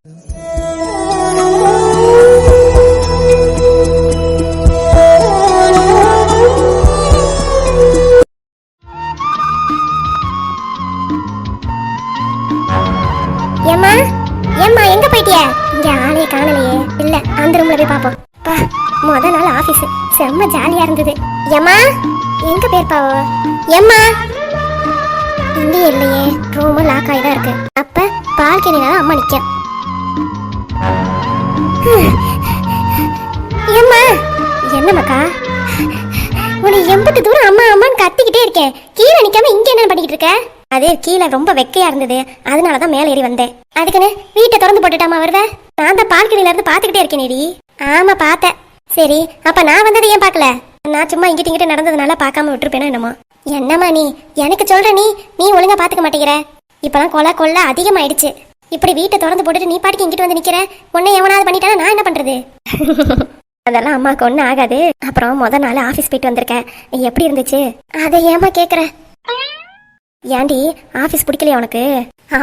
ஏம்மா ஏம்மா எங்க போயிட்டிய? இங்க ஆளே காணலையே. இல்ல அந்த ரூம்ல போய் பாப்போம். பா முத நாள் ஆபீஸ் செம்ம ஜாலியா இருந்தது. ஏம்மா எங்க போயிருப்பாவோ? ஏம்மா இங்கே இல்லையே, ரூம் லாக் ஆகி தான் இருக்கு. அப்ப பால்கனில அம்மா நிக்க. ஏம்மா என்னமாக்கா உன்னை எம்பட்டு தூரம் அம்மா அம்மான்னு கத்திக்கிட்டே இருக்கேன், கீழே நிக்காம இங்க என்ன பண்ணிக்கிட்டு இருக்க? அது கீழே ரொம்ப வெக்கையா இருந்தது, அதனாலதான் மேல ஏறி வந்தேன். அதுக்குன்னு வீட்டை திறந்து போட்டுட்டாமா வருவ? நான் தான் பால்கனில இருந்து பாத்துக்கிட்டே இருக்கேன். ஆமா பார்த்தேன். சரி அப்ப நான் வந்தது ஏன் பாக்கல? நான் சும்மா இங்கிட்ட இங்கிட்ட நடந்ததுனால பார்க்காம விட்டுருப்பேனா என்னமோ. என்னம்மா நீ எனக்கு சொல்ற, நீ ஒழுங்கா பாத்துக்க மாட்டேங்கிற. இப்பெல்லாம் கொலை அதிகமாயிடுச்சு. இப்படி வீட்டை திறந்து போட்டுட்டு நீ பாட்டுக்கு இங்கிட்டு வந்து நிக்கிற. உன்னை எவனாவது பண்ணிட்டானா நான் என்ன பண்றது? அதெல்லாம் அம்மாவுக்கு ஒன்றும் ஆகாது. அப்புறம் முத நாள் ஆஃபீஸ் போயிட்டு வந்திருக்கேன், எப்படி இருந்துச்சு? அதை ஏமா கேட்குற? ஏண்டி ஆஃபீஸ் பிடிக்கலையா உனக்கு?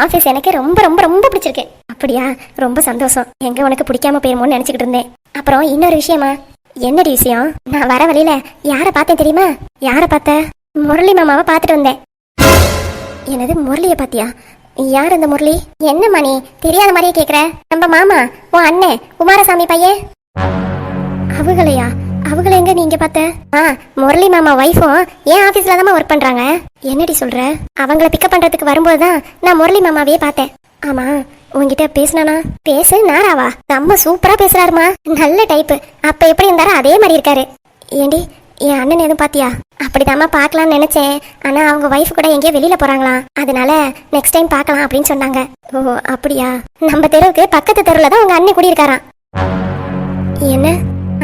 ஆஃபீஸ் எனக்கு ரொம்ப ரொம்ப ரொம்ப பிடிச்சிருக்கு. அப்படியா, ரொம்ப சந்தோஷம். எங்க உனக்கு பிடிக்காம போயிருமோன்னு நினச்சிக்கிட்டு இருந்தேன். அப்புறம் இன்னொரு விஷயமா. என்னடி விஷயம்? நான் வர வழியில யாரை பார்த்தேன் தெரியுமா? யாரை பார்த்த? முரளி மாமாவை பார்த்துட்டு வந்தேன். என்னது முரளியை பார்த்தியா? யார் அந்த முரளி? என்னம்மா நீ தெரியாத மாதிரியே கேட்குற? நம்ம மாமா, உன் அண்ணன் குமாரசாமி பையன். அவங்களையா? அவங்கள எங்க நீங்க பார்த்த? முரளி மாமா வைஃபும் ஏன் ஆபீஸ்ல தான் ஒர்க் பண்றாங்க. என்னடி சொல்ற? அவங்கள பிக்கப் பண்றதுக்கு வரும்போதுதான் நான் முரளி மாமாவையே பார்த்தேன். ஆமா, உங்ககிட்ட பேசினானா? பேசு நாராவா? நம்ம சூப்பரா பேசுறாருமா, நல்ல டைப்பு. அப்ப எப்படி இருந்தாரோ அதே மாதிரி இருக்காரு. ஏண்டி என் அண்ணன் எதுவும் பாத்தியா? அப்படிதாம்மா பார்க்கலாம்னு நினைச்சேன். ஆனா அவங்க வைஃப் கூட எங்கேயோ வெளியில போறாங்களாம், அதனால நெக்ஸ்ட் டைம் பார்க்கலாம் அப்படின்னு சொன்னாங்க. ஓ அப்படியா? நம்ம தெருவுக்கு பக்கத்து தெருவுல தான் உங்க அண்ணன் குடியிருக்காராம். என்ன?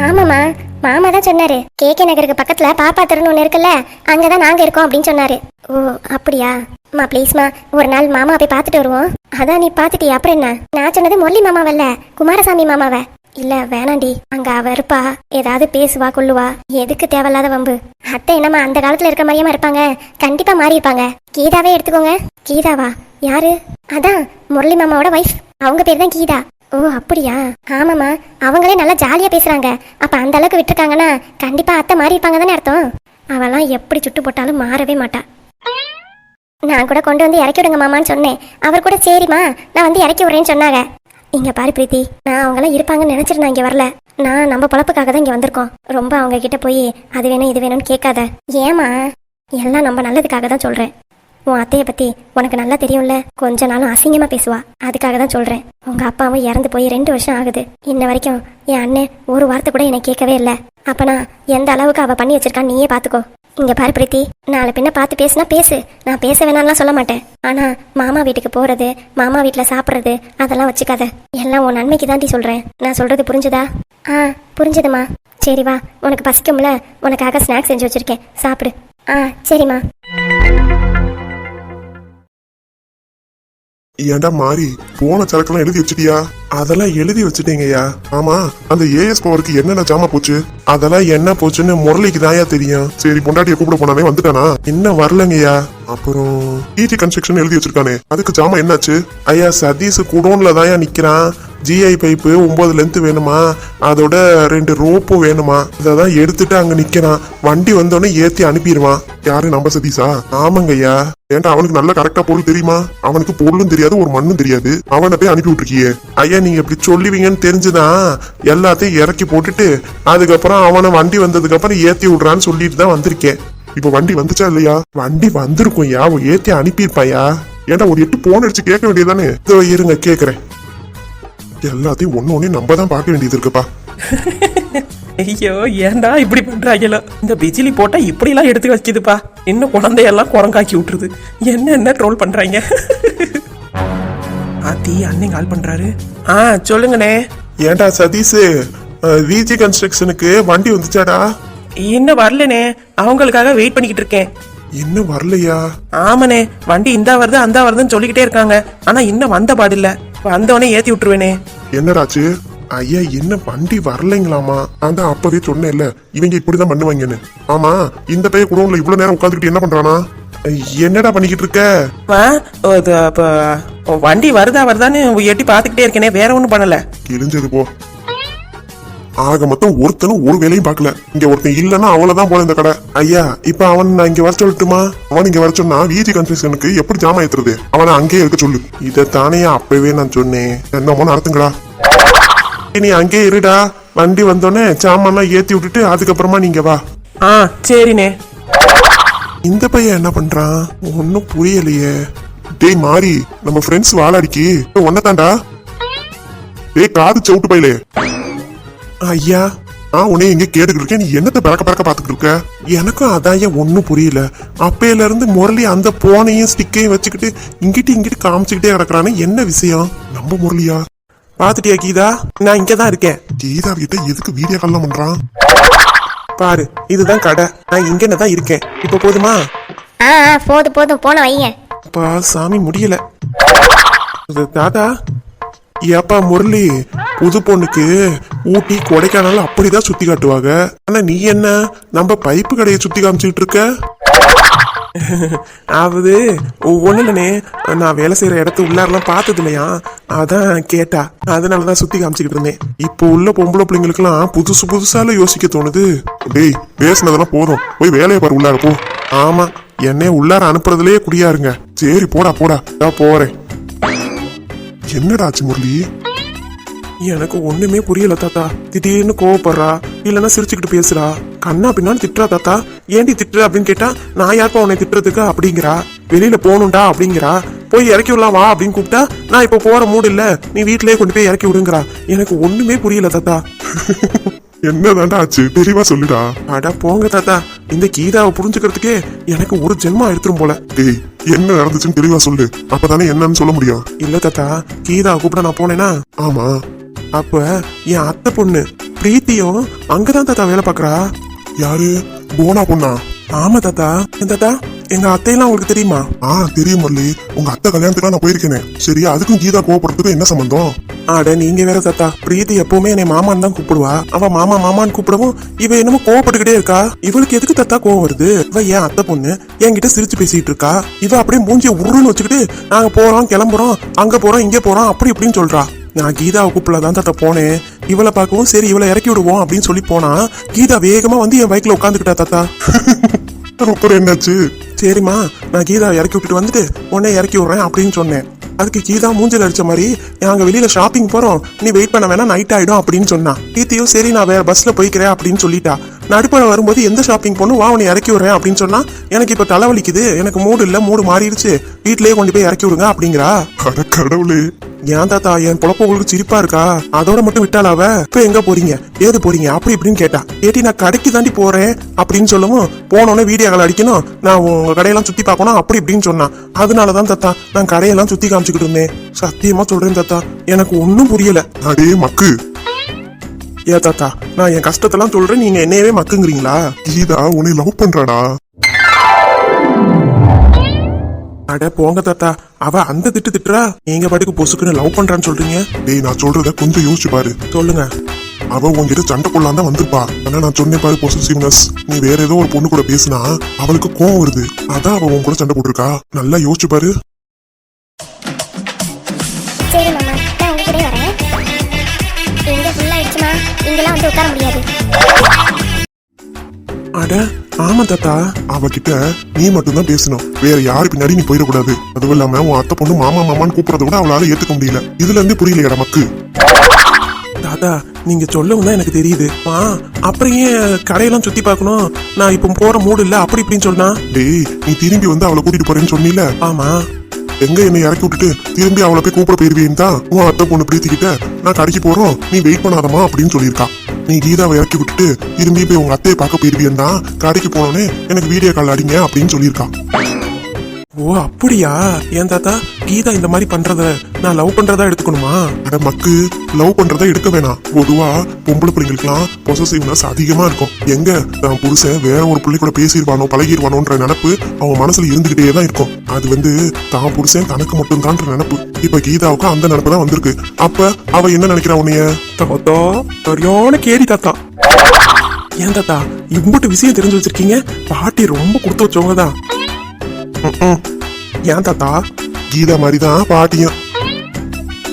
ஆமாமா, மாமா தான் சொன்னாரு. கேகே நகருக்கு பக்கத்துல பாப்பா தெருன்னு ஒண்ணு இருக்குல்ல, அங்கதான் நாங்க இருக்கோம் அப்படின்னு சொன்னாரு. ஓ அப்படியா? அம்மா ப்ளீஸ்மா, ஒரு நாள் மாமா போய் பார்த்துட்டு வருவோம். அதான் நீ பாத்துட்டியா? அப்புறம் என்ன? நான் சொன்னது முரளி மாமாவல்ல, குமாரசாமி மாமாவ. இல்ல வேணாண்டி, அங்க அவ இருப்பா, ஏதாவது பேசுவா கொள்ளுவா, எதுக்கு தேவையில்லாத வம்பு. அத்தை என்னம்மா அந்த காலத்துல இருக்க மாதிரியாம இருப்பாங்க? கண்டிப்பா மாறி இருப்பாங்க. கீதாவே எடுத்துக்கோங்க. கீதாவா? யாரு? அதான் முரளி மாமாவோட வைஃப், அவங்க பேர் தான் கீதா. ஓ அப்படியா? ஆமாம்மா, அவங்களே நல்லா ஜாலியா பேசுறாங்க. அப்ப அந்த அளவுக்கு விட்டுருக்காங்கன்னா கண்டிப்பா அத்தை மாறி இருப்பாங்க தானே அர்த்தம். அவெல்லாம் எப்படி சுட்டு போட்டாலும் மாறவே மாட்டா. நான் கூட கொண்டு வந்து இறக்கி விடுங்க மாமான்னு சொன்னேன். அவர் கூட சரிம்மா நான் வந்து இறக்கி விடுறேன்னு சொன்னாங்க. இங்க பாரு பிரீத்தி, நான் அவங்களாம் இருப்பாங்கன்னு நினைச்சிட்டு நான் இங்க வரல. நான் நம்ம பொழப்புக்காக தான் இங்க வந்திருக்கோம். ரொம்ப அவங்க கிட்ட போய் அது வேணும் இது வேணும்னு கேட்காத. ஏமா? எல்லாம் நம்ம நல்லதுக்காக தான் சொல்றேன். உன் அத்தையை பத்தி உனக்கு நல்லா தெரியும்ல, கொஞ்ச நாளும் அசிங்கமா பேசுவா, அதுக்காக தான் சொல்றேன். உங்க அப்பாவும் இறந்து போய் 2 வருஷம் ஆகுது. இன்ன வரைக்கும் என் அண்ணன் ஒரு வார்த்தை கூட என்னை கேட்கவே இல்லை. அப்பனா எந்த அளவுக்கு அவ பண்ணி வச்சிருக்கான்னு நீயே பாத்துக்கோ. இங்க பாரு பிரீத்தி, நாளை பின்ன பார்த்து பேசுனா பேசு, நான் பேச வேணாம்லாம் சொல்ல மாட்டேன். ஆனா மாமா வீட்டுக்கு போறது, மாமா வீட்டுல சாப்பிட்றது அதெல்லாம் வச்சுக்காத. எல்லாம் உன் நன்மைக்கு தாண்டி சொல்றேன். நான் சொல்றது புரிஞ்சுதா? புரிஞ்சுதுமா. சரி வா, உனக்கு பசிக்கும்ல, உனக்காக ஸ்நாக்ஸ் செஞ்சு வச்சிருக்கேன், சாப்பிடு. சரிம்மா. ஏண்டா மாறி, போன சரக்கெல்லாம் எழுதி வச்சுட்டியா? அதெல்லாம் எழுதி வச்சுட்டீங்கய்யா. ஆமா, அந்த ஏஎஸ் பவருக்கு என்னென்ன ஜாமா போச்சு? அதெல்லாம் என்ன போச்சுன்னு முரளிக்கு தாயா தெரியும். சரி பொண்டாட்டியை கூப்பிட போனானே, வந்துட்டானா? இன்னும் வரலங்கய்யா. அப்புறம் பிஜி கன்ஸ்ட்ரக்ஷன் எழுதி வச்சிருக்கானே, அதுக்கு ஜாமா என்னாச்சு? ஐயா சதீஷ் குடோன்ல தாயா நிக்கிறான். ஜிஐ பைப்பு 9 லென்த் வேணுமா, அதோட 2 ரோப்பும் வேணுமா, இததான் எடுத்துட்டு அங்க நிக்கிறான். வண்டி வந்தோடனே ஏத்தி அனுப்பிடுவான். யாரு நம்ம சதீஷா? ஆமாங்கய்யா. ஏன்டா அவனுக்கு நல்ல கரெக்டா பொருள் தெரியுமா? அவனுக்கு பொருளும் தெரியாது, ஒரு மண்ணும் தெரியாது. அவனை போய் அனுப்பி விட்டுருக்கியே. ஐயா நீங்க இப்படி சொல்லுவீங்கன்னு தெரிஞ்சுதான் எல்லாத்தையும் இறக்கி போட்டுட்டு அதுக்கப்புறம் அவனை வண்டி வந்ததுக்கு அப்புறம் ஏத்தி விடுறான்னு சொல்லிட்டு தான் வந்திருக்கேன். இப்ப வண்டி வந்துச்சா இல்லையா? வண்டி வந்திருக்கும் யா, ஏத்தி அனுப்பியிருப்பாயா. ஏன்டா ஒரு 8 போன் அடிச்சு கேட்க வேண்டியதானே? இதோ இருங்க கேக்குறேன். எல்லாத்தையும் ஒன்னு நம்ம தான் பார்க்க வேண்டியது இருக்குப்பா. ஐயோ ஏன்டா இப்படி பண்றாங்களோ? இந்த பிஜிலி போட்டா இப்படி எல்லாம் எடுத்து வச்சுதுப்பா. இன்னும் குழந்தையெல்லாம் குரங்காக்கி விட்டுருது. என்ன ட்ரோல் பண்றாங்க. ஆத்தி அண்ணன் கால் பண்றாரு. சொல்லுங்கண்ணே. ஏன்டா சதீஷ், விஜி கன்ஸ்ட்ரக்ஷனுக்கு வண்டி வந்துச்சாடா? இன்னும் வரலனே, அவங்களுக்காக வெயிட் பண்ணிக்கிட்டு இருக்கேன். இன்னும் வரலையா? ஆமாண்ணே, வண்டி இந்தா வருது அந்த வருதுன்னு சொல்லிக்கிட்டே இருக்காங்க. ஆனா இன்னும் வந்த பாடில்ல. வந்தவனே ஏத்தி விட்டுருவேனே. என்னடாச்சு? ஐயா என்ன வண்டி வரலைங்களாமா? நான் தான் அப்பவே சொன்னேன்ல இவங்க இப்படிதான் பண்ணுவாங்கன்னு. ஆமா, இந்த பையன் குடோன்ல இவ்வளவு நேரம் உட்காந்துக்கிட்டு என்ன பண்றானா? என்னடா பண்ணிக்கிட்டு இருக்க? வண்டி வருதான்னு எட்டி பாத்துக்கிட்டே இருக்கேனே, வேற ஒண்ணும் பண்ணல. கிழிஞ்சது போ. ஆக மொத்தம் ஒருத்தனும் ஒரு வேலையும் பார்க்கல. இங்க ஒருத்தன் இல்லன்னா அவ்வளவுதான் போல இந்த கடை. ஐயா, இப்ப அவன் நான் இங்க வர சொல்லட்டுமா? அவன் இங்க வர சொன்னா விஜி கன்ஸ்ட்ரக்ஷனுக்கு எப்படி ஜாமா ஏத்துறது? அவனை அங்கேயே இருக்க சொல்லு. இதைத்தானே அப்பவே நான் சொன்னேன். என்னமோ நடத்துங்கடா. நீ அங்கேயே இருடா. வண்டி வந்தோடனே சாமான்லாம் ஏத்தி விட்டுட்டு அதுக்கப்புறமா நீங்க வா. சரிண்ணே. இந்த பையன் என்ன பண்றான்? ஒன்னும் புரியலையே. டேய் மாறி, நம்ம ஃப்ரெண்ட்ஸ் வாழாடிக்கு ஒன்னதாண்டா. டேய் காது சவுட்டு பையலே. ஐயா, நான் உன்னை எங்க கேட்டுக்கிட்டு இருக்கேன், நீ என்னத்தை பறக்க பாத்துக்கிட்டு இருக்க? எனக்கும் அதான் ஏன் ஒன்னும் புரியல. அப்பையில இருந்து முரளி அந்த போனையும் ஸ்டிக்கையும் வச்சுக்கிட்டு இங்கிட்டு காமிச்சுக்கிட்டே கிடக்குறானே, என்ன விஷயம்? நம்ம முரளியா? பாத்துட்டியா கீதா? நான் இங்கதான் இருக்கேன். கீதா கிட்ட எதுக்கு வீடியோ கால்லாம் பண்றான்? பாரு, இதுதான் கடை. நான் இங்க தான் இருக்கேன். இப்ப போதுமா? போதும் போன வைங்க. அப்பா சாமி, முடியல. தாத்தா, ஏப்பா முரளி, புது பொண்ணுக்கு ஊட்டி கொடைக்கானல் அப்படிதான் சுத்தி காட்டுவாங்க. ஆனா நீ என்ன நம்ம பைப்பு கடையை சுத்தி காமிச்சுட்டு இருக்க? அது ஒண்ணு இல்லனே, நான் வேலை செய்யற இடத்து உள்ளாரெல்லாம் பார்த்தது இல்லையா, அதான் கேட்டா, அதனாலதான் சுத்தி காமிச்சுக்கிட்டு இருந்தேன். இப்போ உள்ள பொம்பளை பிள்ளைங்களுக்கு எல்லாம் புதுசால யோசிக்க தோணுது. டேய், பேசினதெல்லாம் போதும், போய் வேலையை பாரு, உள்ளார போ. ஆமா, என்னைய உள்ளார அனுப்புறதுலயே குடியாருங்க. சரி போடா, நான் போறேன். என்னடா ஆச்சு முரளி? எனக்கு ஒண்ணுமே புரியல தாத்தா. திடீர்னு கோவப்படுறா, இல்லன்னா சிரிச்சுக்கிட்டு பேசுறா, கண்ணா பின்னான்னு திட்டுறா. தாத்தா ஏண்டி திட்டுற அப்படின்னு கேட்டா, நான் யாருப்பா உன்னை திட்டுறதுக்கு அப்படிங்கிறா. வெளியில போகணும்டா அப்படிங்கிறா. போய் இறக்கி விடலாம் வா அப்படின்னு கூப்பிட்டா, நான் இப்ப போற மூடு இல்ல, நீ வீட்டிலேயே கொண்டு போய் இறக்கி விடுங்கிறா. எனக்கு ஒண்ணுமே புரியல தாத்தா. என்னதாண்டா ஆச்சு, தெளிவா சொல்லுடா. அடா போங்க தாத்தா, இந்த கீதாவை புரிஞ்சுக்கிறதுக்கே எனக்கு ஒரு ஜென்மம் எடுத்துரும் போல. டேய், என்ன நடந்துச்சுன்னு தெளிவா சொல்லு, அப்பதானே என்னன்னு சொல்ல முடியும். இல்ல தாத்தா, கீதாவை கூப்பிட நான் போனேனா, ஆமா, அப்ப என் அத்தை பொண்ணு பிரீத்தியும் அங்கதான் தாத்தா வேலை பாக்குறா. யாரு? போனா பொண்ணா? ஆமா தாத்தா. தாத்தா, எங்க அத்தையெல்லாம் உங்களுக்கு தெரியுமா? தெரியும் முரளி, உங்க அத்தை கல்யாணத்துக்கு நான் போயிருக்கேனே. சரி, அதுக்கும் கீதா கோவப்படுறதுக்கும் என்ன சம்பந்தம்? அட நீங்க வேற தாத்தா, பிரீத்தி எப்பவுமே என்னை மாமான்னு தான் கூப்பிடுவா. அவ மாமான்னு கூப்பிடவும் இவ என்னமோ கோவப்பட்டுக்கிட்டே இருக்கா. இவளுக்கு எதுக்கு தாத்தா கோவம் வருது? இவ ஏன் அத்தை பொண்ணு என்கிட்ட சிரிச்சு பேசிட்டு இருக்கா. இவ அப்படியே மூஞ்சிய உருன்னு வச்சுக்கிட்டு, நாங்க போறோம், கிளம்புறோம், அங்க போறோம், இங்க போறோம், அப்படி இப்படின்னு சொல்றா. நான் கீதாவை கூப்பிடலாம் தாத்தா போனேன். இவளை பார்க்கவும் சரி இவளை இறக்கி விடுவோம் அப்படின்னு சொல்லி போனா, கீதா வேகமா வந்து என் பைக்ல உட்காந்துக்கிட்டா தாத்தா. அப்புறம் என்னாச்சு? சரிம்மா, நான் கீதா இறக்கி விட்டுட்டு வந்துட்டு உன்னை இறக்கி விடுறேன் அப்படின்னு சொன்னேன். அதுக்கு கீதா மூஞ்சில அடிச்ச மாதிரி, நாங்க வெளியில ஷாப்பிங் போறோம், நீ வெயிட் பண்ண வேணா, நைட் ஆயிடும் அப்படின்னு சொன்னா. கீர்த்தியும் சரி நான் வேற பஸ்ல போய்க்கிறேன் அப்படின்னு சொல்லிட்டா. நடுப்பட வரும்போது எந்த ஷாப்பிங் போகணும், வா உன்னை இறக்கி விடுறேன் அப்படின்னு சொன்னா, எனக்கு இப்ப தலைவலிக்குது, எனக்கு மூடு மாறிடுச்சு, வீட்லயே கொண்டு போய் இறக்கி விடுங்க அப்படிங்கிறா. கடவுளே, ஏன் தாத்தா என் பொழப்ப உங்களுக்கு சிரிப்பா இருக்கா? அதோட மட்டும் விட்டாலாவ. இப்ப எங்க போறீங்க, ஏது போறீங்க அப்படி இப்படின்னு கேட்டா. ஏட்டி நான் கடைக்கு தாண்டி போறேன் அப்படின்னு சொல்லவும், போனோடனே வீடியோ கால் அடிக்கணும், நான் உங்க கடையெல்லாம் சுத்தி பார்க்கணும் அப்படி இப்படின்னு சொன்னா. அதனாலதான் தாத்தா நான் கடையெல்லாம் சுத்தி காமிச்சுக்கிட்டு இருந்தேன். சத்தியமா சொல்றேன் தாத்தா, எனக்கு ஒன்னும் புரியல. அடே மக்கு. ஏ தாத்தா, நான் என் கஷ்டத்தெல்லாம் சொல்றேன், நீங்க என்னையவே மக்குங்கிறீங்களா? கீதா உன்னை லவ் பண்றாடா. அட போங்க தாத்தா, அவ அந்த திட்டுறா, நீங்க பாட்டுக்கு பொசுக்குன்னு லவ் பண்றான்னு சொல்றீங்க. டேய், நான் சொல்றத கொஞ்சம் யோசிச்சு பாரு. சொல்லுங்க. அவ உங்ககிட்ட சண்டை போடலாம் தான் வந்திருப்பா. ஆனா நான் சொன்னேன் பாரு, பொசிசிவ்னஸ். நீ வேற ஏதோ ஒரு பொண்ணு கூட பேசினா அவளுக்கு கோவம் வருது, அதான் அவ உன் கூட சண்டை போட்டிருக்கா. நல்லா யோசிச்சு பாரு. சரி மாமா, நான் உங்க கூட வரேன். எங்க ஃபுல் ஆயிடுச்சுமா, இங்கெல்லாம் வந்து உட்கார முடியாது. அட ஆமா தாத்தா, அவகிட்ட நீ மட்டும் தான் பேசணும், வேற யாரு பின்னாடி நீ போயிடக்கூடாது. அதுவும் இல்லாம உன் அத்தை பொண்ணு மாமான்னு கூப்பிடறத விட அவளால ஏத்துக்க முடியல. இதுல இருந்து புரியலையடா மக்கு. தாத்தா நீங்க சொல்லவும் தான் எனக்கு தெரியுது. அப்புறம் ஏன் கடையெல்லாம் சுத்தி பார்க்கணும், நான் இப்ப போற மூடு இல்ல அப்படி இப்படின்னு சொன்னா. டேய், நீ திரும்பி வந்து அவளை கூட்டிட்டு போறேன்னு சொன்னீல. ஆமா. எங்க என்னை இறக்கி விட்டுட்டு திரும்பி அவளை போய் கூப்பிட போயிருவேன் தான் உன் அத்தை பொண்ணு பிரீத்திக்கிட்ட, நான் கடைக்கு போறோம் நீ வெயிட் பண்ணாதமா அப்படின்னு சொல்லியிருக்கா. நீ கீதாவை இறக்கி விட்டுட்டு திரும்பி போய் உங்க அத்தையை பார்க்க போயிருவியன் தான், கடைக்கு போனோன்னே எனக்கு வீடியோ கால் அடிங்க அப்படின்னு சொல்லியிருக்கா. ஓ அப்படியா? ஏன் தாத்தா, கீதா இந்த மாதிரி பண்றத நான் லவ் பண்றதா எடுத்துக்கணுமா? அட மக்கு, லவ் பண்றதா எடுக்க வேணாம். பொதுவா பொம்பளை பிள்ளைங்களுக்குலாம் பொசசிவ்னஸ் அதிகமா இருக்கும். எங்க தான் புருஷன் வேற ஒரு பிள்ளை கூட பேசிடுவானோ பழகிடுவானோன்ற நினைப்பு அவங்க மனசுல இருந்துகிட்டே தான் இருக்கும். அது தான் புருஷன் தனக்கு மட்டும் தான் நினைப்பு. இப்ப கீதாவுக்கு அந்த நினைப்பு தான் வந்திருக்கு. அப்ப அவ என்ன நினைக்கிறா உன்னைய? தாத்தா சரியான கேடி தாத்தா. ஏன் தாத்தா இம்புட்டு விஷயம் தெரிஞ்சு வச்சிருக்கீங்க? பாட்டி ரொம்ப கொடுத்து வச்சவங்க தான். ம்ம். ஏன் தாத்தா? கீதா மாதிரிதான் பாட்டியும்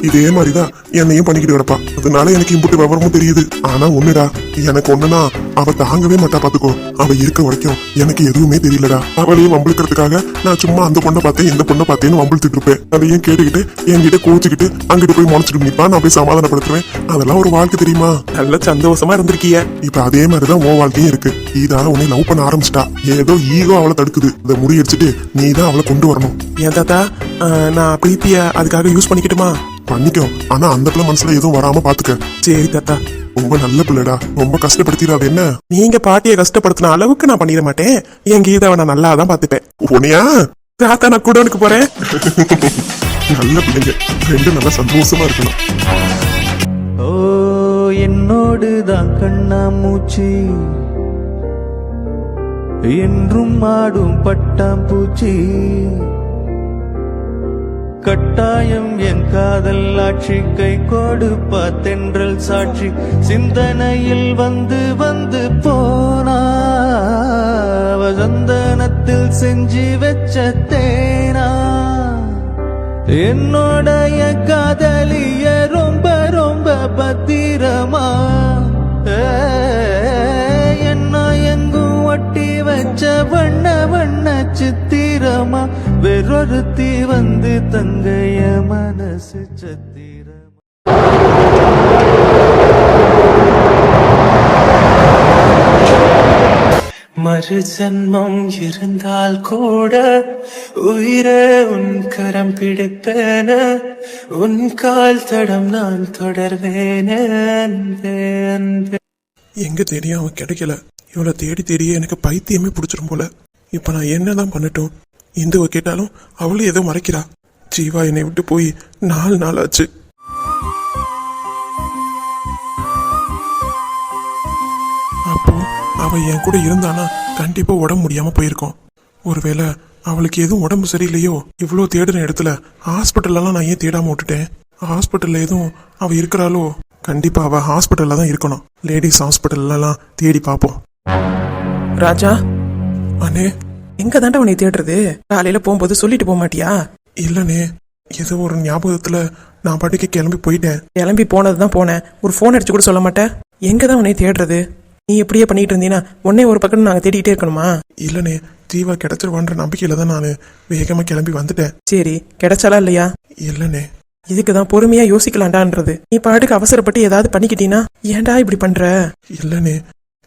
இதே மாதிரிதான் என்னையும் பண்ணிக்கிட்டு கிடப்பா. அதனால எனக்கு இம்புட்டு விவரமும் தெரியுது. ஆனா ஒண்ணுடா, எனக்கு ஒண்ணுனா அவ தாங்கவே மாட்டா பாத்துக்கோ. அவ இருக்க வரைக்கும் எனக்கு எதுவுமே தெரியலடா. அவளையும் வம்பிழுக்கிறதுக்காக நான் சும்மா அந்த பொண்ணை பார்த்தேன் இந்த பொண்ணை பார்த்தேன்னு வம்பிழுத்துட்டு இருப்பேன். அதையும் கேட்டுக்கிட்டு என்கிட்ட கோச்சுக்கிட்டு அங்கிட்டு போய் முளைச்சிட்டு நிப்பா. நான் போய் சமாதானப்படுத்துவேன். அதெல்லாம் ஒரு வாழ்க்கை தெரியுமா? நல்ல சந்தோஷமா இருந்திருக்கிய. இப்ப அதே மாதிரிதான் உன் வாழ்க்கையும் இருக்கு. இதா உன்னை லவ் பண்ண ஆரம்பிச்சிட்டா. ஏதோ ஈகோ அவளை தடுக்குது. அதை முறியடிச்சிட்டு நீ தான் அவளை கொண்டு வரணும். ஏன் தாத்தா, நான் பிரீத்திய அதுக்காக யூஸ் பண்ணிக்கிட்டுமா? பண்ணிக்கோ. ஆனா அந்த பிள்ளை மனசுல எதுவும் வராம பாத்துக்க. சரி தாத்தா. ரொம்ப நல்ல பிள்ளைடா. ரொம்ப கஷ்டப்படுத்திடாது என்ன. நீங்க பாட்டியை கஷ்டப்படுத்தின அளவுக்கு நான் பண்ணிட மாட்டேன். என் கீதாவை நான் நல்லா தான் பாத்துப்பேன். உன்னையா? தாத்தா, நான் குடோனுக்கு போறேன். நல்ல பிள்ளைங்க ரெண்டு நல்லா சந்தோஷமா இருக்கணும். ஓ என்னோடு தான் கண்ணாமூச்சி என்றும் ஆடும் பட்டாம்பூச்சி கட்டாயம் என் காதல் ஆட்சி கை கொடுப்பா தென்றல் சாட்சி சிந்தனையில் வந்து வந்து போனா சந்தனத்தில் செஞ்சு வச்ச தேனா என்னோடைய காதலிய ரொம்ப ரொம்ப பத்திரமா என்ன எங்கும் ஒட்டி வச்ச வண்ண வண்ண சித்திரமா வேறொருத்தி வந்து தங்கைய மனசு சத்திரமா. மறு ஜன்மம் இருந்தால் கூட உயிரே உன் கரம் பிடிப்பேன உன் கால் தடம் நான் தொடர்வேனே அன்பே அன்பே. எங்க தேடியும் அவன் கிடைக்கல. இவளை தேடி தேடியே எனக்கு பைத்தியமே பிடிச்சிரும் போல. இப்ப நான் என்னதான் பண்ணட்டும்? இந்துவை கேட்டாலும் அவளும் ஏதோ மறைக்கிறா. ஜீவா என்னை விட்டு போய் 4 நாள் ஆச்சு. அப்போ அவ என் கூட இருந்தானா கண்டிப்பா உடம்பு முடியாம போயிருக்கோம். ஒருவேளை அவளுக்கு எதுவும் உடம்பு சரியில்லையோ? இவ்வளோ தேடின இடத்துல ஹாஸ்பிட்டல்லாம் நான் ஏன் தேடாம விட்டுட்டேன்? ஹாஸ்பிட்டல்ல எதுவும் அவ இருக்கிறாளோ? கண்டிப்பா அவ ஹாஸ்பிட்டல்ல தான் இருக்கணும். லேடிஸ் ஹாஸ்பிட்டல்லாம் தேடி பார்ப்போம். ராஜா, அண்ணே. எங்க தாண்டா உன்னை தேடுறது? காலையில போகும்போது சொல்லிட்டு போக மாட்டியா? இல்லனே, ஏதோ ஒரு ஞாபகத்துல நான் பாட்டுக்கு கிளம்பி போயிட்டேன். கிளம்பி போனதுதான் போனேன். ஒரு போன் அடிச்சு கூட சொல்ல மாட்டேன். எங்க தான் உன்னை தேடுறது? நீ எப்படியே பண்ணிட்டு இருந்தீனா உன்னை ஒரு பக்கம் நாங்க தேடிட்டே இருக்கணுமா? இல்லனே, ஜீவா கிடைச்சிருவான்ற நம்பிக்கையில தான் நான் வேகமா கிளம்பி வந்துட்டேன். சரி, கிடைச்சாலா இல்லையா? இல்லனே. இதுக்குதான் பொறுமையா யோசிக்கலாண்டான்றது. நீ பாட்டுக்கு அவசரப்பட்டு ஏதாவது பண்ணிக்கிட்டீனா ஏன்டா இப்படி பண்ற? இல்லனே,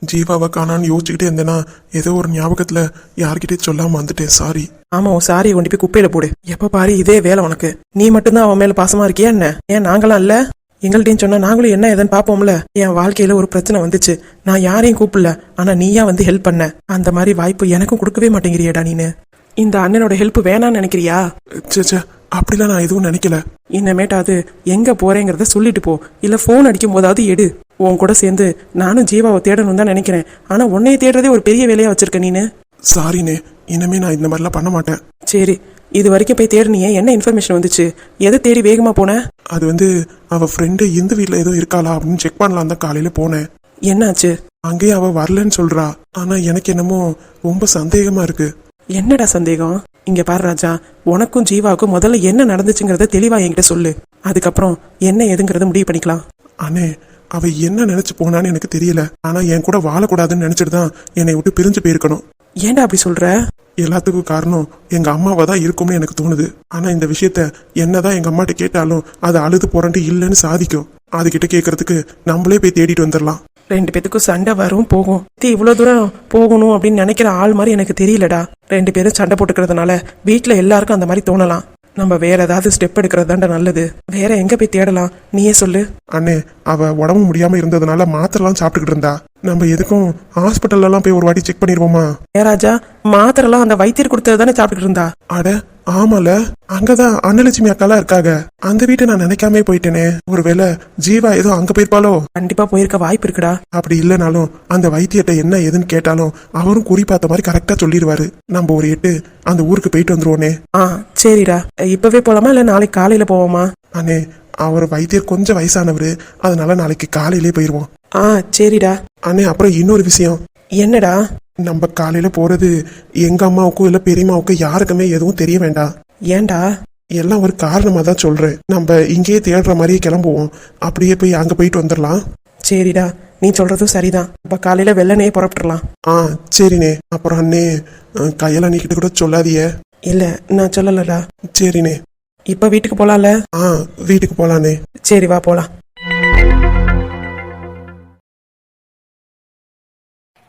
ஜீவாவை காணான்னு யோசிச்சுக்கிட்டே இருந்தேன்னா ஏதோ ஒரு ஞாபகத்துல யார்கிட்டயும் சொல்லாம வந்துட்டேன். சாரி. ஆமா, உன் சாரியை கொண்டு போய் குப்பையில போடு. எப்ப பாரு இதே வேலை உனக்கு. நீ மட்டும்தான் அவன் மேல பாசமா இருக்கியா என்ன? ஏன் நாங்களாம் இல்ல? எங்கள்கிட்டயும் சொன்னா நாங்களும் என்ன ஏதுன்னு பாப்போம்ல. என் வாழ்க்கையில ஒரு பிரச்சனை வந்துச்சு, நான் யாரையும் கூப்பிடல, ஆனா நீயா வந்து ஹெல்ப் பண்ண. அந்த மாதிரி வாய்ப்பு எனக்கும் கொடுக்கவே மாட்டேங்கிறியடா நீனு. இந்த அண்ணனோட ஹெல்ப் வேணான்னு நினைக்கிறியா? சே, அப்படிலாம் நான் எதுவும் நினைக்கல. இனிமேட்டாவது எங்க போறேங்கிறத சொல்லிட்டு போ. இல்ல போன் அடிக்கும் போதாவது எடு. உன் கூட சேர்ந்து நானும் ஜீவாவை தேடணும் தான் நினைக்கிறேன். ஆனா உன்னைய தேடுறதே ஒரு பெரிய வேலையா வச்சிருக்க நீனு. சாரினே, இனிமே நான் இந்த மாதிரிலாம் பண்ண மாட்டேன். சரி, இது வரைக்கும் போய் தேடினியே, என்ன இன்ஃபர்மேஷன் வந்துச்சு? எதை தேடி வேகமா போன? அது வந்து அவ ஃப்ரெண்டு இந்த வீட்ல ஏதோ இருக்காளா அப்படின்னு செக் பண்ணலாம் தான் காலையில போனேன். என்னாச்சு? அங்கேயே அவ வரலன்னு சொல்றா. ஆனா எனக்கு என்னமோ ரொம்ப சந்தேகமா இருக்கு. என்னடா சந்தேகம்? இங்க பாரு ராஜா, உனக்கும் ஜீவாவுக்கும் முதல்ல என்ன நடந்துச்சுங்கிறத தெளிவா என்கிட்ட சொல்லு. அதுக்கப்புறம் என்ன எதுங்கிறத முடிவு பண்ணிக்கலாம். அண்ணே, அவ என்ன நினைச்சு போனான்னு எனக்கு தெரியல. ஆனா என் கூட வாழக்கூடாதுன்னு நினைச்சிட்டு தான் என்னை விட்டு பிரிஞ்சு போயிருக்கணும். ஏன்டா அப்படி சொல்ற? எல்லாத்துக்கும் காரணம் எங்க அம்மாவா தான் இருக்கும்னு எனக்கு தோணுது. ஆனா இந்த விஷயத்த என்னதான் எங்க அம்மாட்ட கேட்டாலும் அது அழுது புரண்டு இல்லைன்னு சாதிக்கும். அதுகிட்ட கேட்கறதுக்கு நம்மளே போய் தேடிட்டு வந்துடலாம். 2 பேத்துக்கும் சண்டை வரும் போகும். இவ்வளவு தூரம் போகணும் அப்படின்னு நினைக்கிற ஆள் மாதிரி எனக்கு தெரியலடா. 2 பேரும் சண்டை போட்டுக்கிறதுனால வீட்டுல எல்லாருக்கும் அந்த மாதிரி தோணலாம். நம்ம வேற ஏதாவது ஸ்டெப் எடுக்கிறது தாண்டா நல்லது. வேற எங்க போய் தேடலாம், நீயே சொல்லு. அண்ணே, அவ உடம்பு முடியாம இருந்ததுனால மாத்திரலாம் சாப்பிட்டுக்கிட்டு இருந்தா. நம்ம எதுக்கும் ஹாஸ்பிட்டல் எல்லாம் போய் ஒரு வாட்டி செக் பண்ணிடுவோமா? ராஜா, மாத்திரலாம் அந்த வைத்தியர் கொடுத்தது தானே சாப்பிட்டுக்கிட்டு இருந்தா? அட ஆமால, அங்கதான் அன்னலட்சுமி அக்காலாம் இருக்காங்க. அந்த வீட்டை நான் நினைக்காம போயிட்டேனே. ஒருவேளை ஜீவா ஏதோ அங்க போயிருப்பாளோ? கண்டிப்பா போயிருக்க வாய்ப்பு இருக்குடா. அப்படி இல்லைனாலும் அந்த வைத்தியத்தை என்ன ஏதுன்னு கேட்டாலும் அவரும் குறி பார்த்த மாதிரி கரெக்டா சொல்லிடுவாரு. நம்ம ஒரு 8 அந்த ஊருக்கு போயிட்டு வந்துருவோனே. சரிடா, இப்பவே போலாமா இல்ல நாளைக்கு காலையில போவோமா? அண்ணே, அவர் வைத்தியர் கொஞ்சம் வயசானவரு, அதனால நாளைக்கு காலையிலே போயிருவோம். சரிடா. அண்ணே, அப்புறம் இன்னொரு விஷயம். என்னடா? நம்ம காலையில போறது எங்க அம்மாவுக்கும் இல்ல பெரியம்மாவுக்கும் யாருக்குமே எதுவும் தெரிய வேண்டாம். ஏன்டா? எல்லாம் ஒரு காரணமா தான் சொல்றேன். நம்ம இங்கேயே தேடுற மாதிரியே கிளம்புவோம். அப்படியே போய் அங்க போயிட்டு வந்துடலாம். சரிடா, நீ சொல்றதும் சரிதான். அப்ப காலையில வெள்ளனே புறப்பட்டுறலாம். ஆ சரிண்ணே. அப்புறம் அண்ணே கையெல்லாம் நீக்கிட்டு கூட சொல்லாதியே. இல்ல, நான் சொல்லலடா. சரிண்ணே. இப்ப வீட்டுக்கு போலாம்ல? ஆ வீட்டுக்கு போலாண்ணே. சரி, வா போலாம்.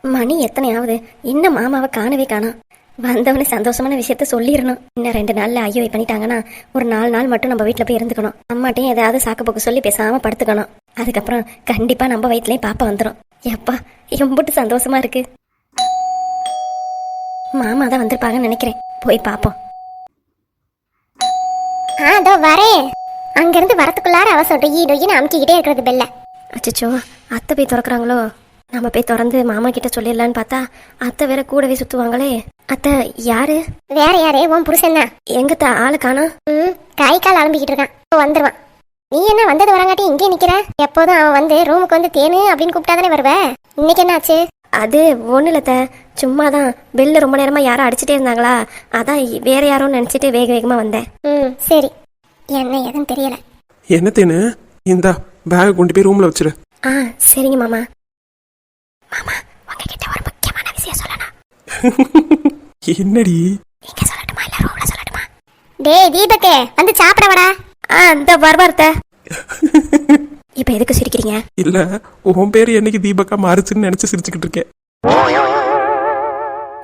மணி எத்தனை ஆகுது? இன்னும் மாமாவை காணவே காணோம். வந்தவனே சந்தோஷமான விஷயத்த சொல்லிடணும். இன்னும் 2 நாள்ல ஐயோ பண்ணிட்டாங்கன்னா ஒரு 4 நாள் மட்டும் நம்ம வீட்டுல போய் இருந்துக்கணும். அம்மாட்டையும் ஏதாவது சாக்கு போக்கு சொல்லி பேசாம படுத்துக்கணும். அதுக்கப்புறம் கண்டிப்பா நம்ம வயிற்றுலயும் பாப்பா வந்துடும். எப்பா எம்புட்டு சந்தோஷமா இருக்கு. மாமா தான் வந்திருப்பாங்கன்னு நினைக்கிறேன். போய் பாப்போம். அதோ வரேன். அங்கிருந்து வரத்துக்குள்ளார அவ சொல்ற ஈடொயின்னு அமுக்கிக்கிட்டே இருக்கிறது பெல்ல. அச்சோ, அத்தை போய் திறக்கிறாங்களோ? நம்ம போய் திறந்து மாமா கிட்ட சொல்லிடலான்னு பார்த்தா அத்தை வேற கூடவே சுத்துவாங்களே. அத்தை யாரு? வேற யாரு? உன் புருஷன் தான். எங்கத்த ஆளு காணோம்? கை கால் அலம்பிக்கிட்டு இருக்கான். வந்துருவான். நீ என்ன வந்தது வரங்காட்டி இங்கே நிக்கிற? எப்போதும் அவன் வந்து ரூமுக்கு வந்து தேனு அப்படின்னு கூப்பிட்டாதானே வருவ. இன்னைக்கு என்ன ஆச்சு? அது ஒண்ணு இல்லத்த, சும்மாதான் பெல்ல ரொம்ப நேரமா யாரும் அடிச்சுட்டே இருந்தாங்களா, அதான் வேற யாரும் நினைச்சிட்டு வேக வேகமா வந்தேன். சரி. என்ன எதுன்னு தெரியல. என்ன தேனு? இந்தா பேக கொண்டு போய் ரூம்ல வச்சிரு. சரிங்க மாமா. மாமா, உங்ககிட்ட ஒரு முக்கியமான விஷயம் சொல்லணும். என்னடி? நீங்க சொல்லட்டுமா இல்ல ரூம்ல சொல்லட்டுமா? டேய் தீபக், வந்து சாப்பிட வாடா. அந்த வரவர்த்த. இப்போ எதுக்கு சிரிக்கிறீங்க? இல்ல, உன் பேரு என்னைக்கு தீபக்கா மாறுச்சுன்னு நினைச்சு சிரிச்சுக்கிட்டு இருக்கேன்.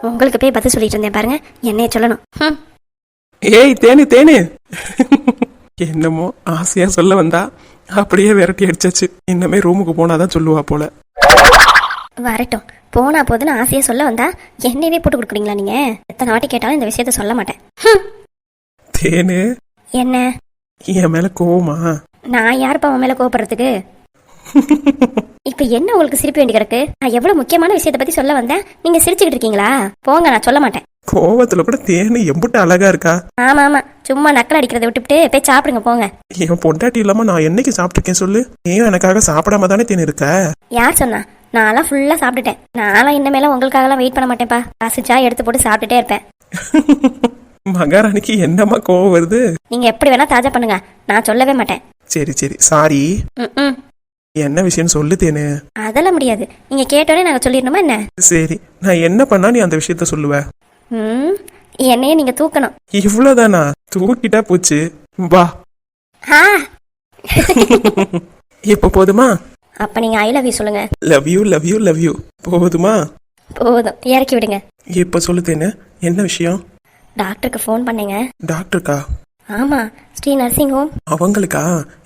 உங்களுக்கு போய் பதில் சொல்லிட்டு இருந்தேன் பாருங்க, என்னைய சொல்லணும். ஏய் தேனு தேனு. என்னமோ ஆசையா சொல்ல வந்தா அப்படியே விரட்டி அடிச்சாச்சு. இன்னமே ரூமுக்கு போனாதான் சொல்லுவா போல. வரட்டும், போனா போதுன்னு ஆசையா சொல்ல வந்தா என்னையவே போட்டு கொடுக்குறீங்களா நீங்க? எத்தனை வாட்டி கேட்டாலும் இந்த விஷயத்த சொல்ல மாட்டேன். தேனு, என்ன என் மேல கோவமா? நான் யாருப்பா உன் மேல கோவப்படுறதுக்கு? இப்ப என்ன உங்களுக்கு சிரிப்பு வேண்டி கிடக்கு? நான் எவ்வளவு முக்கியமான விஷயத்த பத்தி சொல்ல வந்தேன், நீங்க சிரிச்சுக்கிட்டு இருக்கீங்களா? போங்க, நான் சொல்ல மாட்டேன். கோவத்துல கூட தேனு எம்புட்டு அழகா இருக்கா. ஆமா ஆமா, சும்மா நக்கல் அடிக்கிறத விட்டுவிட்டு போய் சாப்பிடுங்க போங்க. என் பொண்டாட்டி இல்லாம நான் என்னைக்கு சாப்பிட்டுருக்கேன் சொல்லு? ஏன் எனக்காக சாப்பிடாம தானே தேனு இருக்க? யார் சொன்னா? நான்லாம் ஃபுல்லா சாப்பிட்டுட்டேன். நான்லாம் இனிமேல உங்களுக்காகலாம் வெயிட் பண்ண மாட்டேன்ப்பா. பசிச்சா எடுத்து போட்டு சாப்பிட்டுட்டே இருப்பேன். மகாராணிக்கு என்னமா கோவம் வருது? நீங்க எப்படி வேணா தாஜா பண்ணுங்க, நான் சொல்லவே மாட்டேன். சரி சரி, சாரி. என்ன விஷயம் சொல்லு தேனு. அதெல்லாம் முடியாது, நீங்க கேட்டோடனே நாங்க சொல்லிடணுமா என்ன? சரி, நான் என்ன பண்ணா நீ அந்த விஷயத்த சொல்லுவ? என்னையே நீங்க தூக்கணும். இவ்வளவுதானா? தூக்கிட்டா போச்சு, வா. இப்ப போதுமா? அப்ப நீங்க ஐ லவ் யூ சொல்லுங்க. Love you love you love you. போதுமா? போதும், இறக்கி விடுங்க. இப்ப சொல்லு தேனு, என்ன விஷயம்? டாக்டருக்கு ஃபோன் பண்ணேங்க. டாக்டருக்கா? ஆமா, ஸ்ரீ நர்சிங் ஹோம். அவங்களுக்கா?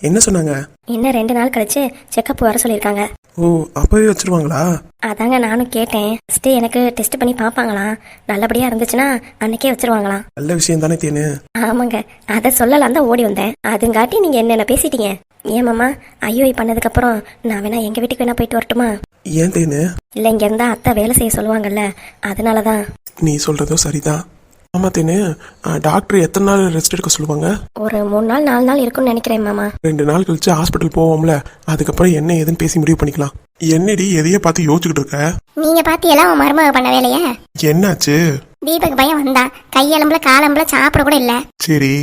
என்ன சொன்னாங்க? இன்னும் 2 நாள் கழிச்சு செக்கப் வர சொல்லியிருக்காங்க. ஓ, அப்பவே வச்சிருவாங்களா? அதாங்க நானும் கேட்டேன். ஃபர்ஸ்ட் எனக்கு டெஸ்ட் பண்ணி பார்ப்பாங்களாம். நல்லபடியா இருந்துச்சுன்னா அன்னைக்கே வச்சிருவாங்களாம். நல்ல விஷயம் தானே தேனு. ஆமாங்க, அதை சொல்லலாம் தான் ஓடி வந்தேன். அதுங்காட்டி நீங்க என்னென்ன பேசிட்டீங்க. ஏன் மாமா, ஐயோ பண்ணதுக்கு அப்புறம் நான் வேணா எங்க வீட்டுக்கு வேணா போயிட்டு வரட்டுமா? ஏன் தேனு? இல்ல, இங்க இருந்தா அத்தை வேலை செய்ய சொல்லுவாங்கல்ல, அதனாலதான். நீ சொல்றதும் சரிதான். ஆமா தேனு, டாக்டர் எத்தனை நாள் ரெஸ்ட் எடுக்க சொல்லுவாங்க? ஒரு 3 நாள் 4 நாள் இருக்கும்னு நினைக்கிறேன் மாமா. 2 நாள் கழிச்சு ஹாஸ்பிட்டல் போவோம்ல, அதுக்கப்புறம் என்ன ஏதுன்னு பேசி முடிவு பண்ணிக்கலாம். என்னடி எதைய பார்த்து யோசிச்சுக்கிட்டு இருக்க? நீங்க பாத்தியெல்லாம் உன் மருமக பண்ண வேலைய? என்னாச்சு? தீபக் பையன் வந்தா கையெலும்புல காலம்புல சாப்பிட கூட இல்ல. சரி,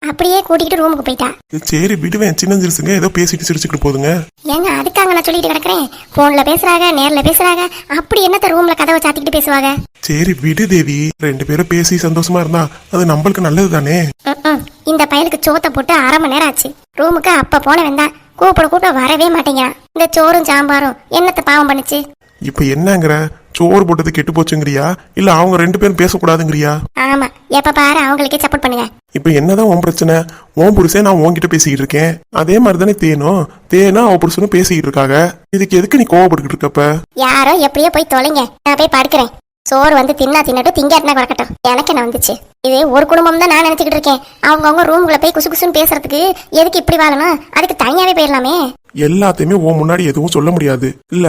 அப்படியே கூட்டிகிட்டு ரூமுக்கு போயிட்டா. சரி விடுவேன், சின்ன சிரிச்சுங்க, ஏதோ பேசிட்டு சிரிச்சுக்கிட்டு போதுங்க. ஏங்க அதுக்காக நான் சொல்லிட்டு கிடக்குறேன். போன்ல பேசுறாங்க, நேர்ல பேசுறாங்க, அப்படி என்னத்த ரூம்ல கதவை சாத்திக்கிட்டு பேசுவாங்க. சரி விடு தேவி, 2 பேரும் பேசி சந்தோஷமா இருந்தா அது நம்மளுக்கு நல்லது தானே. இந்த பையனுக்கு சோத்த போட்டு 1/2 மணி நேரம் ஆச்சு. ரூமுக்கு அப்ப போன வந்தா கூப்பிட வரவே மாட்டேங்கிறான். இந்த சோறும் சாம்பாரும் என்னத்த பாவம் பண்ணுச்சு? இப்ப என்னங்கிற? சோறு போட்டது கெட்டு போச்சுங்கிறியா, இல்ல அவங்க 2 பேரும் பேசக்கூடாதுங்கிறியா? ஆமா, எப்ப பாரு அவங்களுக்கே சப்போர்ட் பண்ணுங்க. இப்ப என்னதான் உன் பிரச்சனை? உன் புருஷன் நான் உன்கிட்ட பேசிக்கிட்டு இருக்கேன், அதே மாதிரிதானே தேனும் அவ புருஷனும் பேசிக்கிட்டு இருக்காங்க. இதுக்கு எதுக்கு நீ கோவப்பட்டுக்கிட்டு இருக்கப்ப? யாரோ எப்படியோ போய் தொலைங்க, நான் போய் படுக்கிறேன். சோறு வந்து தின்னட்டும், திங்காட்டினா கிடக்கட்டும், எனக்கு என்ன வந்துச்சு? இது ஒரு குடும்பம் தான் நான் நினைச்சுக்கிட்டு இருக்கேன். அவங்கவுங்க ரூம்குள்ள போய் குசு குசுன்னு பேசுறதுக்கு எதுக்கு இப்படி வாழணும்? அதுக்கு தனியாவே போயிடலாமே. எல்லாத்தையுமே உன் முன்னாடி எதுவும் சொல்ல முடியாது. இல்ல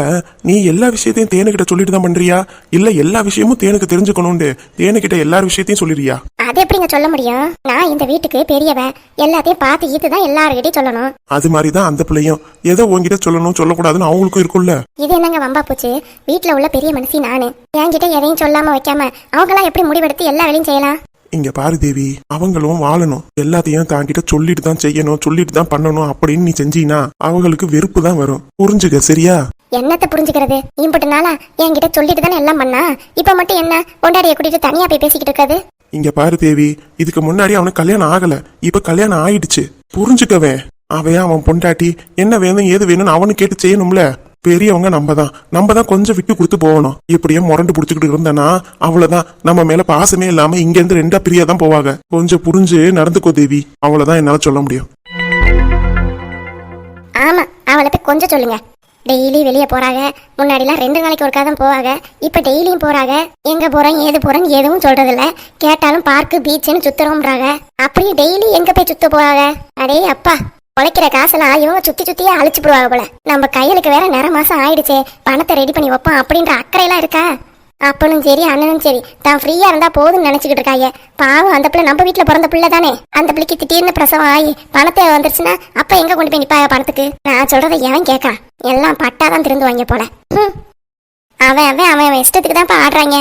நீ எல்லா விஷயத்தையும் தேனுகிட்ட சொல்லிட்டு தான் பண்றியா, இல்ல எல்லா விஷயமும் தேனுக்கு தெரிஞ்சுக்கணும்னு தேனுகிட்ட எல்லா விஷயத்தையும் சொல்லிடுறியா? அது எப்படிங்க சொல்ல முடியும்? நான் இந்த வீட்டுக்கு பெரியவ, எல்லாத்தையும் பார்த்து ஈத்துதான் எல்லாருக்கிட்டையும் சொல்லணும். அது மாதிரிதான் அந்த பிள்ளையும் ஏதோ உன்கிட்ட சொல்லணும் சொல்லக்கூடாதுன்னு அவங்களுக்கும் இருக்கும்ல. இது என்னங்க வம்பா போச்சு? வீட்டுல உள்ள பெரிய மனுஷி நானு, என்கிட்ட எதையும் சொல்லாம வைக்காம அவங்கெல்லாம் எப்படி முடிவெடுத்து எல்லா வேலையும் செய்யலாம்? இங்க பாரு தேவி, அவங்களும் வாழணும், எல்லாத்தையும் தாங்கிட்ட சொல்லிட்டு தான் செய்யணும், சொல்லிட்டு தான் பண்ணணும் அப்படின்னு நீ செஞ்சீனா அவங்களுக்கு வெறுப்பு தான் வரும். புரிஞ்சுக்க, சரியா? என்னத்த புரிஞ்சுக்கிறது? இம்பட்டு நாளா என்கிட்ட சொல்லிட்டு தானே எல்லாம் பண்ணா, இப்ப மட்டும் என்ன பொண்டாடியை கூட்டிட்டு தனியா போய் பேசிக்கிட்டு இருக்காது? இங்க பாரு தேவி, இதுக்கு முன்னாடி அவனுக்கு கல்யாணம் ஆகல, இப்ப கல்யாணம் ஆயிடுச்சு. புரிஞ்சுக்கவே, அவன் பொண்டாட்டி என்ன வேணும் ஏது வேணும்னு அவனு கேட்டு செய்யணும்ல. பெரியவங்க நம்ம தான் கொஞ்சம் விட்டு கொடுத்து போகணும். இப்படியே முரண்டு புடிச்சுக்கிட்டு இருந்தனா அவ்வளவுதான், நம்ம மேல பாசமே இல்லாம இங்க இருந்து ரெண்டா பிரியா தான் போவாங்க. கொஞ்சம் புரிஞ்சு நடந்துக்கோ தேவி, அவ்வளவுதான் என்னால சொல்ல முடியும். ஆமா, அவளை போய் கொஞ்சம் சொல்லுங்க. டெய்லி வெளியே போறாங்க, முன்னாடிலாம் 2 நாளைக்கு ஒருக்கா தான் போவாங்க, இப்ப டெய்லியும் போறாங்க. எங்க போறேன் ஏது போறேன்னு எதுவும் சொல்றது இல்ல. கேட்டாலும் பார்க்கு பீச்சுன்னு சுத்துறோம்ன்றாங்க. அப்படியே டெய்லி எங்க போய் சுத்த போறாங்க? அடே அப்பா, உழைக்கிற காசெல்லாம் இவங்க சுத்தி சுத்தியே அழிச்சு போடுவாங்க போல. நம்ம கையலுக்கு வேற நேர மாசம் ஆயிடுச்சே, பணத்தை ரெடி பண்ணி வைப்போம் அப்படின்ற அக்கறையெல்லாம் இருக்கா? அப்பனும் சரி அண்ணனும் சரி தான் ஃப்ரீயா இருந்தா போதும்னு நினைச்சுக்கிட்டு இருக்காங்க. பாவம், அந்த பிள்ளை நம்ம வீட்டுல பிறந்த பிள்ளை தானே. அந்த பிள்ளைக்கு திடீர்னு பிரசவம் ஆகி பணத்தை வந்துருச்சுன்னா அப்ப எங்க கொண்டு போய் நிப்பாங்க பணத்துக்கு? நான் சொல்றதை எவன் கேட்கா? எல்லாம் பட்டாதான் திருந்து வாங்க போல. அவன் இஷ்டத்துக்கு தான் ஆடுறாங்க.